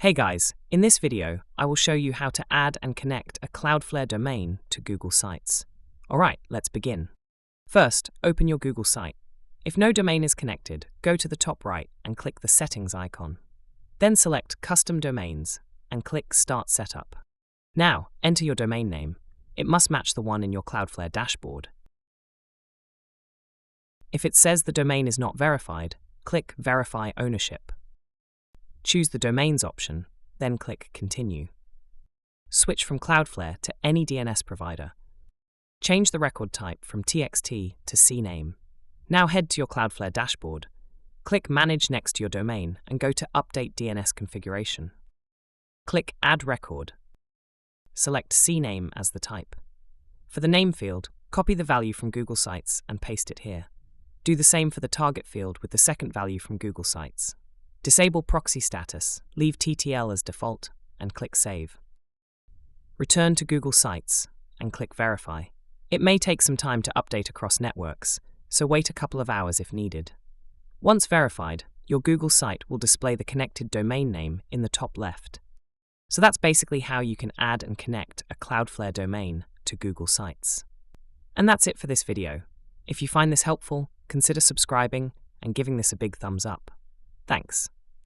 Hey guys, in this video, I will show you how to add and connect a Cloudflare domain to Google Sites. Alright, let's begin. First, open your Google site. If no domain is connected, go to the top right and click the Settings icon. Then select Custom Domains and click Start Setup. Now, enter your domain name. It must match the one in your Cloudflare dashboard. If it says the domain is not verified, click Verify Ownership. Choose the Domains option, then click Continue. Switch from Cloudflare to any DNS provider. Change the record type from TXT to CNAME. Now head to your Cloudflare dashboard. Click Manage next to your domain and go to Update DNS Configuration. Click Add Record. Select CNAME as the type. For the name field, copy the value from Google Sites and paste it here. Do the same for the target field with the second value from Google Sites. Disable proxy status, leave TTL as default, and click Save. Return to Google Sites and click Verify. It may take some time to update across networks, so wait a couple of hours if needed. Once verified, your Google site will display the connected domain name in the top left. So that's basically how you can add and connect a Cloudflare domain to Google Sites. And that's it for this video. If you find this helpful, consider subscribing and giving this a big thumbs up. Thanks.